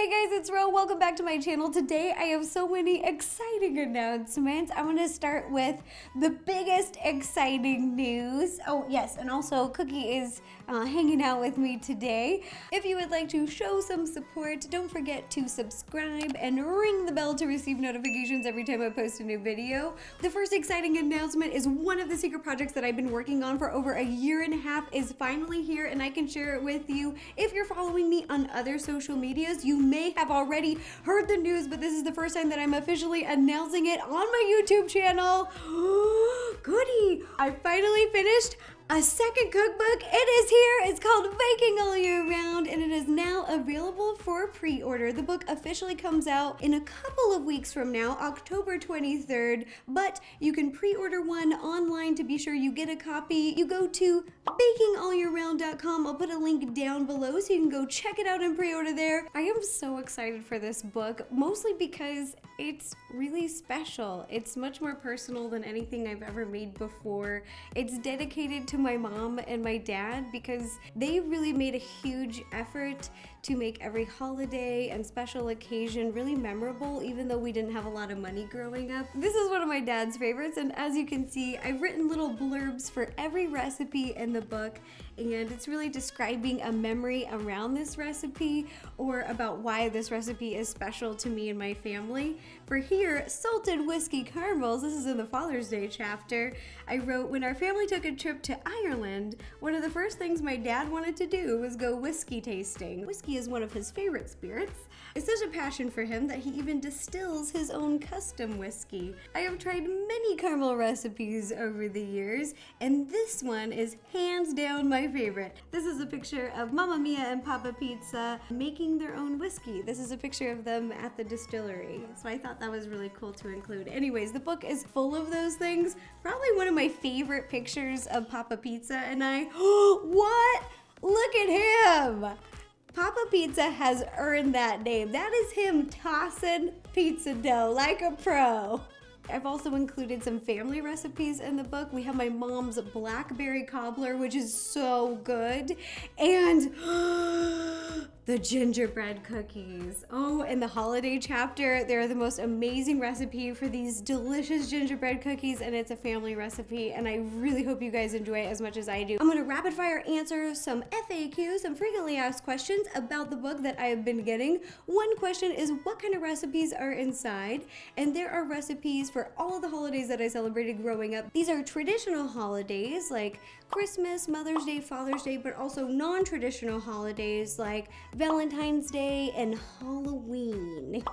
Hey guys, it's Ro. Welcome back to my channel. Today I have so many exciting announcements. I'm going to start with the biggest exciting news. Oh yes, and also Cookie is hanging out with me today. If you would like to show some support, don't forget to subscribe and ring the bell to receive notifications every time I post a new video. The first exciting announcement is one of the secret projects that I've been working on for over a year and a half is finally here, and I can share it with you. If you're following me on other social medias, you may have already heard the news, but this is the first time that I'm officially announcing it on my YouTube channel. Goody! I finally finished a second cookbook. It is here. It's called Baking All Year Round, and it is now available for pre-order. The book officially comes out in a couple of weeks from now, October 23rd, but you can pre-order one online to be sure you get a copy. You go to bakingallyearround.com. I'll put a link down below so you can go check it out and pre-order there. I am so excited for this book, mostly because it's really special. It's much more personal than anything I've ever made before. It's dedicated to my mom and my dad because they really made a huge effort to make every holiday and special occasion really memorable, even though we didn't have a lot of money growing up. This is one of my dad's favorites, and as you can see, I've written little blurbs for every recipe in the book, and it's really describing a memory around this recipe or about why this recipe is special to me and my family. For here, salted whiskey caramels, this is in the Father's Day chapter, I wrote, when our family took a trip to Ireland, one of the first things my dad wanted to do was go whiskey tasting. Whiskey is one of his favorite spirits. It's such a passion for him that he even distills his own custom whiskey. I have tried many caramel recipes over the years, and this one is hands down my favorite. This is a picture of Mama Mia and Papa Pizza making their own whiskey. This is a picture of them at the distillery, so I thought that was really cool to include. Anyways, the book is full of those things. Probably one of my favorite pictures of Papa Pizza and I. What? Look at him! Papa Pizza has earned that name. That is him tossing pizza dough like a pro. I've also included some family recipes in the book. We have my mom's blackberry cobbler, which is so good, and the gingerbread cookies. Oh, in the holiday chapter, they're the most amazing recipe for these delicious gingerbread cookies, and it's a family recipe, and I really hope you guys enjoy it as much as I do. I'm gonna rapid fire answer some FAQs, some frequently asked questions about the book that I have been getting. One question is, what kind of recipes are inside? And there are recipes for all of the holidays that I celebrated growing up. These are traditional holidays like Christmas, Mother's Day, Father's Day, but also non-traditional holidays like Valentine's Day and Halloween,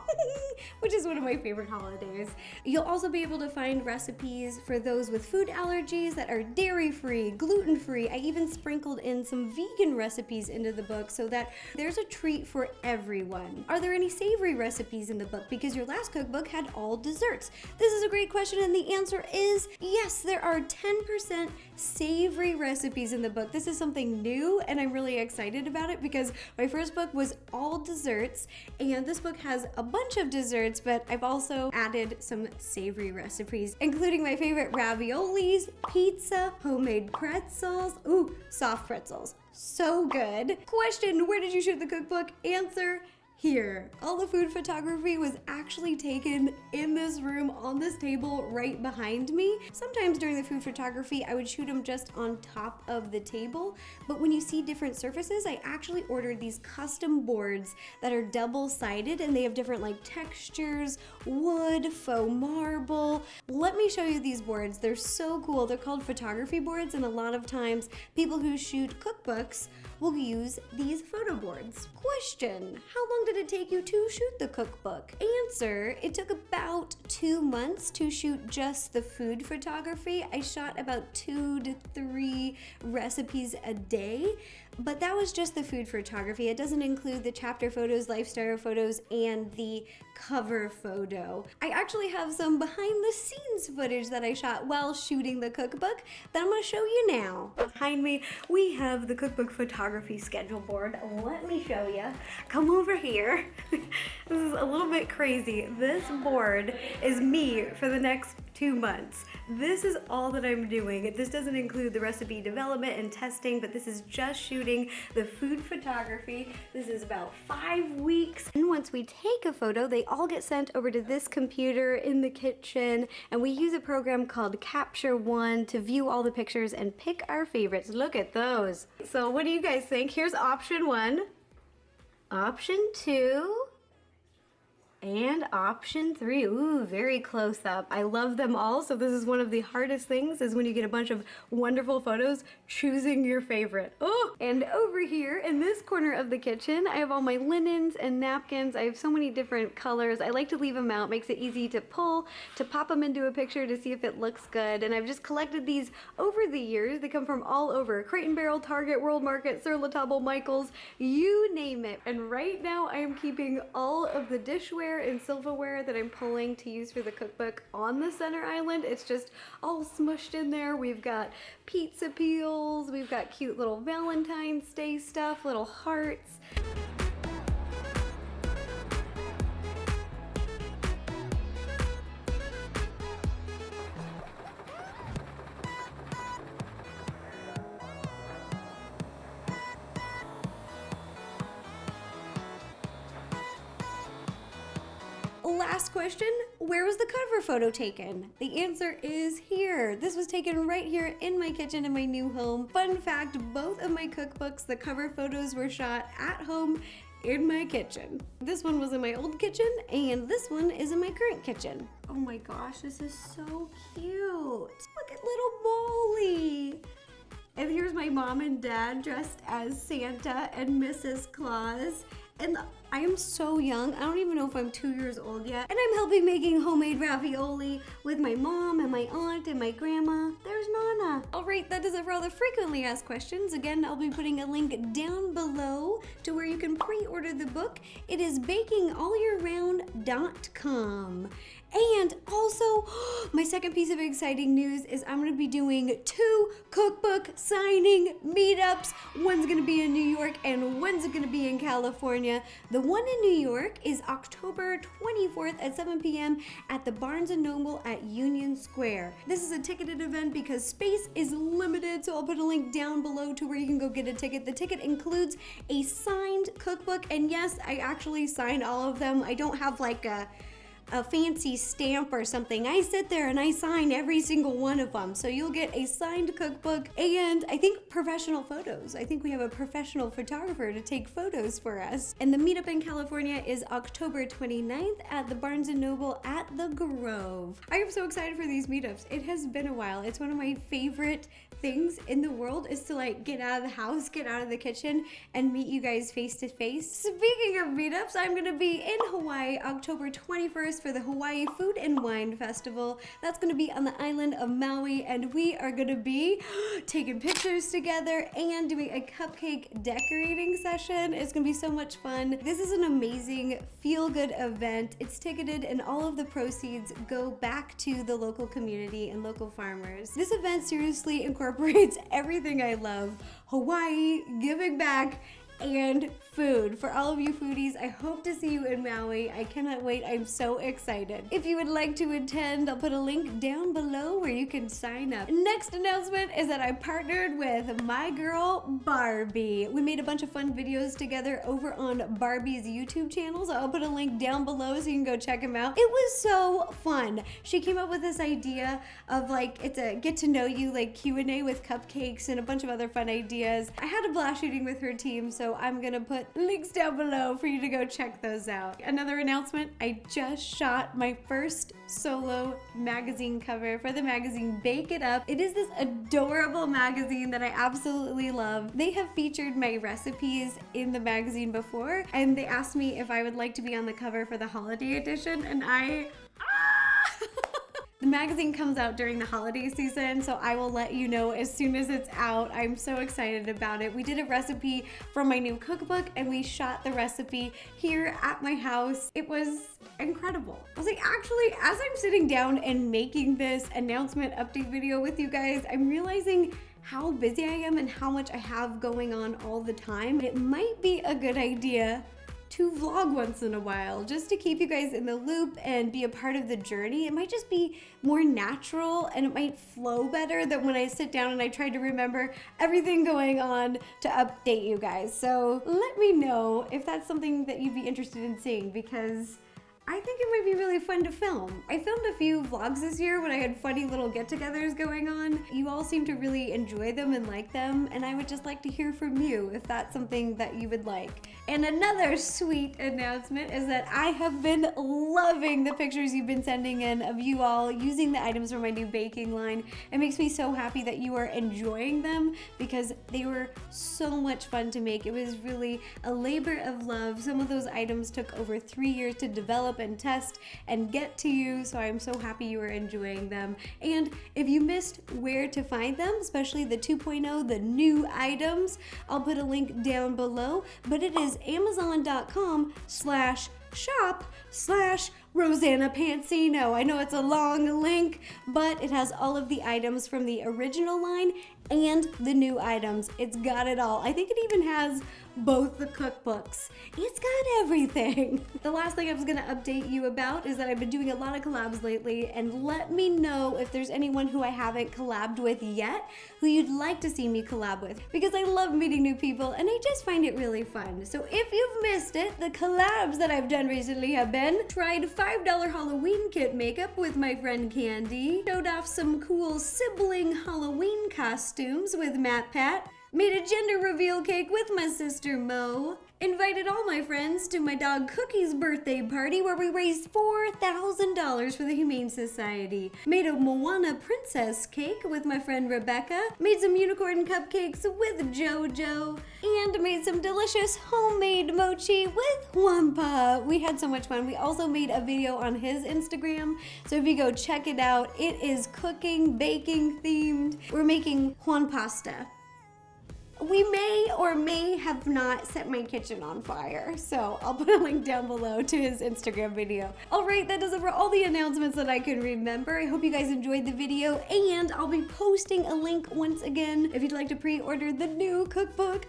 which is one of my favorite holidays. You'll also be able to find recipes for those with food allergies that are dairy-free, gluten-free. I even sprinkled in some vegan recipes into the book so that there's a treat for everyone. Are there any savory recipes in the book? Because your last cookbook had all desserts. This is a great question, and the answer is yes, there are 10% savory recipes in the book. This is something new, and I'm really excited about it because my first book was all desserts, and this book has a bunch of desserts, but I've also added some savory recipes, including my favorite raviolis, pizza, homemade pretzels, ooh, soft pretzels. So good. Question, where did you shoot the cookbook? Answer, here. All the food photography was actually taken in this room on this table right behind me. Sometimes during the food photography, I would shoot them just on top of the table, but when you see different surfaces, I actually ordered these custom boards that are double-sided, and they have different like textures, wood, faux marble. Let me show you these boards. They're so cool. They're called photography boards, and a lot of times people who shoot cookbooks will use these photo boards. Question, how long did it take you to shoot the cookbook? Answer, it took about 2 months to shoot just the food photography. I shot about 2 to 3 recipes a day, but that was just the food photography. It doesn't include the chapter photos, lifestyle photos, and the cover photo. I actually have some behind the scenes footage that I shot while shooting the cookbook that I'm gonna show you now. Behind me, we have the cookbook photography schedule board. Let me show you. Come over here. This is a little bit crazy. This board is me for the next 2 months. This is all that I'm doing. This doesn't include the recipe development and testing, but this is just shooting the food photography. This is about 5 weeks. And once once we take a photo, they all get sent over to this computer in the kitchen, and we use a program called Capture One to view all the pictures and pick our favorites. Look at those. So what do you guys think? Here's option 1, option 2, and option 3. Ooh, very close up. I love them all. So this is one of the hardest things, is when you get a bunch of wonderful photos, choosing your favorite. Oh, and over here in this corner of the kitchen, I have all my linens and napkins. I have so many different colors. I like to leave them out. Makes it easy to pull, to pop them into a picture to see if it looks good. And I've just collected these over the years. They come from all over. Crate and Barrel, Target, World Market, Sur La Table, Michaels, you name it. And right now I am keeping all of the dishware and silverware that I'm pulling to use for the cookbook on the center island. It's just all smushed in there. We've got pizza peels, we've got cute little Valentine's Day stuff, little hearts. Last question, where was the cover photo taken? The answer is here. This was taken right here in my kitchen in my new home. Fun fact, both of my cookbooks, the cover photos were shot at home in my kitchen. This one was in my old kitchen, and this one is in my current kitchen. Oh my gosh, this is so cute. Look at little Molly. And here's my mom and dad dressed as Santa and Mrs. Claus. And I am so young, I don't even know if I'm 2 years old yet. And I'm helping making homemade ravioli with my mom and my aunt and my grandma. There's Nana. All right, that does it for all the frequently asked questions. Again, I'll be putting a link down below to where you can pre-order the book. It is bakingallyearround.com. And also, my second piece of exciting news is I'm gonna be doing 2 cookbook signing meetups. One's gonna be in New York and one's gonna be in California. The one in New York is October 24th at 7 p.m. at the Barnes & Noble at Union Square. This is a ticketed event because space is limited, so I'll put a link down below to where you can go get a ticket. The ticket includes a signed cookbook, and yes, I actually sign all of them. I don't have like a fancy stamp or something. I sit there and I sign every single one of them. So you'll get a signed cookbook and I think professional photos. I think we have a professional photographer to take photos for us. And the meetup in California is October 29th at the Barnes & Noble at the Grove. I am so excited for these meetups. It has been a while. It's one of my favorite things in the world, is to like get out of the house, get out of the kitchen, and meet you guys face to face. Speaking of meetups, I'm gonna be in Hawaii October 21st for the Hawaii Food and Wine Festival. That's gonna be on the island of Maui, and we are gonna be taking pictures together and doing a cupcake decorating session. It's gonna be so much fun. This is an amazing feel-good event. It's ticketed and all of the proceeds go back to the local community and local farmers. This event seriously incorporates everything I love: Hawaii, giving back, and food. For all of you foodies, I hope to see you in Maui. I cannot wait. I'm so excited. If you would like to attend, I'll put a link down below where you can sign up. Next announcement is that I partnered with my girl Barbie. We made a bunch of fun videos together over on Barbie's YouTube channel, so I'll put a link down below so you can go check them out. It was so fun. She came up with this idea of like, it's a get to know you like Q&A with cupcakes and a bunch of other fun ideas. I had a blast shooting with her team, so I'm gonna put links down below for you to go check those out. Another announcement, I just shot my first solo magazine cover for the magazine Bake It Up. It is this adorable magazine that I absolutely love. They have featured my recipes in the magazine before, and they asked me if I would like to be on the cover for the holiday edition, and The magazine comes out during the holiday season, so I will let you know as soon as it's out. I'm so excited about it. We did a recipe from my new cookbook, and we shot the recipe here at my house. It was incredible. I was like, actually, as I'm sitting down and making this announcement update video with you guys, I'm realizing how busy I am and how much I have going on all the time. It might be a good idea to vlog once in a while, just to keep you guys in the loop and be a part of the journey. It might just be more natural and it might flow better than when I sit down and I try to remember everything going on to update you guys. So let me know if that's something that you'd be interested in seeing, because I think it might be really fun to film. I filmed a few vlogs this year when I had funny little get-togethers going on. You all seem to really enjoy them and like them, and I would just like to hear from you if that's something that you would like. And another sweet announcement is that I have been loving the pictures you've been sending in of you all using the items from my new baking line. It makes me so happy that you are enjoying them, because they were so much fun to make. It was really a labor of love. Some of those items took over 3 years to develop and test and get to you, so I'm so happy you are enjoying them. And if you missed where to find them, especially the 2.0, the new items, I'll put a link down below, but it is amazon.com/shop/Rosanna Pansino. I know it's a long link, but it has all of the items from the original line and the new items. It's got it all. I think it even has both the cookbooks. It's got everything. The last thing I was gonna update you about is that I've been doing a lot of collabs lately, and let me know if there's anyone who I haven't collabed with yet who you'd like to see me collab with, because I love meeting new people and I just find it really fun. So if you've missed it, the collabs that I've done recently have been: tried $5 Halloween kit makeup with my friend Candy, showed off some cool sibling Halloween costumes with Matt Pat, made a gender reveal cake with my sister Mo, invited all my friends to my dog Cookie's birthday party where we raised $4,000 for the Humane Society, made a Moana princess cake with my friend Rebecca, made some unicorn cupcakes with JoJo, and made some delicious homemade mochi with Wampa. We had so much fun. We also made a video on his Instagram, so if you go check it out, it is cooking, baking themed. We're making Juan pasta. We may or may have not set my kitchen on fire, so I'll put a link down below to his Instagram video. All right, that does it for all the announcements that I can remember. I hope you guys enjoyed the video, and I'll be posting a link once again if you'd like to pre-order the new cookbook.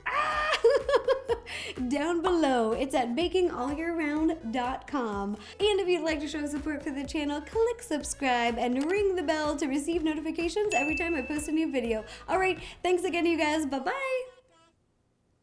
Down below. It's at bakingallyearround.com. And if you'd like to show support for the channel, click subscribe and ring the bell to receive notifications every time I post a new video. All right, thanks again, you guys. Bye-bye.